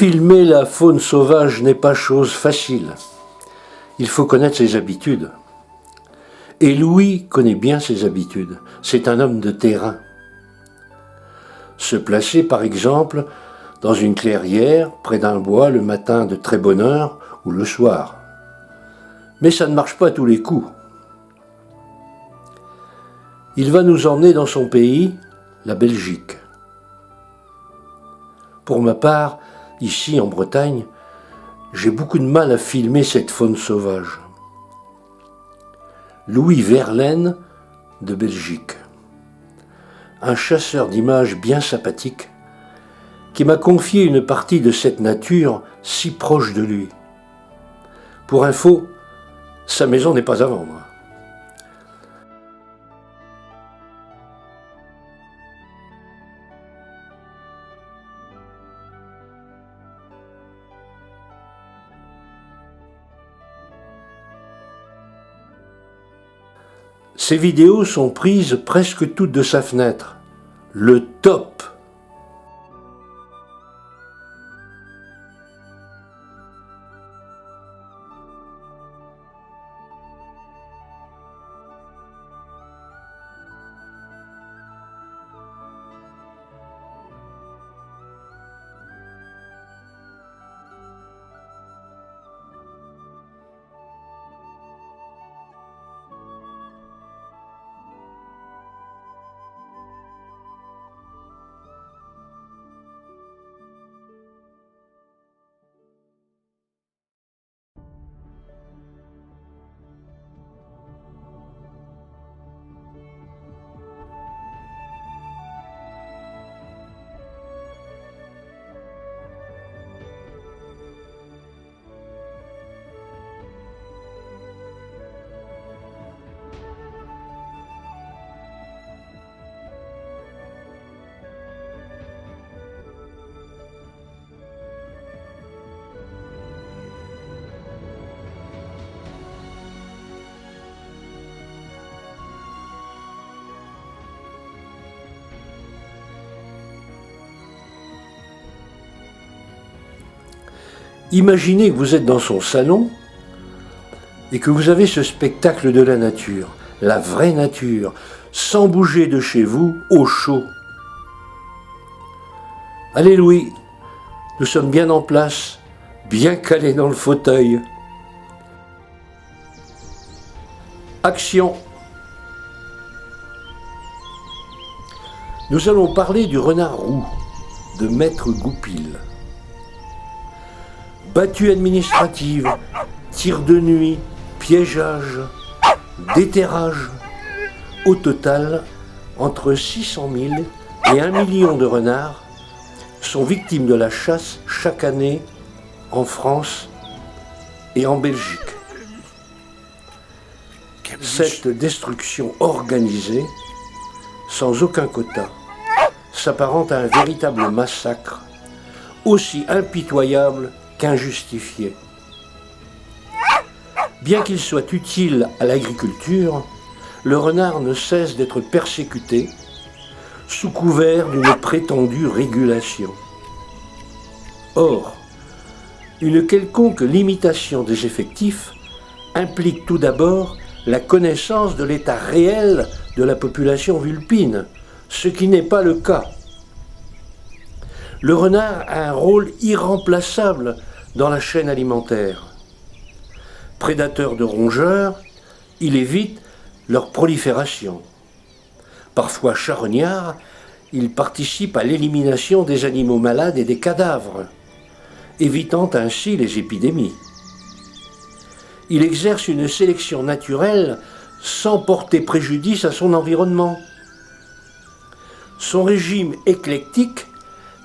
Filmer la faune sauvage n'est pas chose facile. Il faut connaître ses habitudes. Et Louis connaît bien ses habitudes. C'est un homme de terrain. Se placer, par exemple, dans une clairière, près d'un bois, le matin de très bonne heure ou le soir. Mais ça ne marche pas à tous les coups. Il va nous emmener dans son pays, la Belgique. Pour ma part, ici en Bretagne, j'ai beaucoup de mal à filmer cette faune sauvage. Louis Verlaine de Belgique, un chasseur d'images bien sympathique, qui m'a confié une partie de cette nature si proche de lui. Pour info, sa maison n'est pas à vendre. Ces vidéos sont prises presque toutes de sa fenêtre. Le top! Imaginez que vous êtes dans son salon et que vous avez ce spectacle de la nature, la vraie nature, sans bouger de chez vous, au chaud. Allez Louis, nous sommes bien en place, bien calés dans le fauteuil. Action! Nous allons parler du renard roux, de Maître Goupil. Battue administrative, tir de nuit, piégeage, déterrage. Au total, entre 600 000 et 1 million de renards sont victimes de la chasse chaque année en France et en Belgique. Cette destruction organisée, sans aucun quota, s'apparente à un véritable massacre, aussi impitoyable qu'injustifié. Bien qu'il soit utile à l'agriculture, le renard ne cesse d'être persécuté sous couvert d'une prétendue régulation. Or, une quelconque limitation des effectifs implique tout d'abord la connaissance de l'état réel de la population vulpine, ce qui n'est pas le cas. Le renard a un rôle irremplaçable dans la chaîne alimentaire. Prédateur de rongeurs, il évite leur prolifération. Parfois charognard, il participe à l'élimination des animaux malades et des cadavres, évitant ainsi les épidémies. Il exerce une sélection naturelle sans porter préjudice à son environnement. Son régime éclectique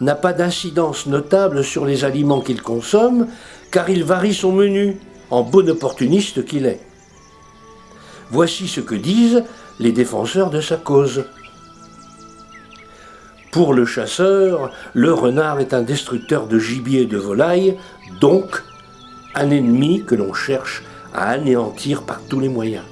n'a pas d'incidence notable sur les aliments qu'il consomme, car il varie son menu, en bon opportuniste qu'il est. Voici ce que disent les défenseurs de sa cause. Pour le chasseur, le renard est un destructeur de gibier et de volailles, donc un ennemi que l'on cherche à anéantir par tous les moyens.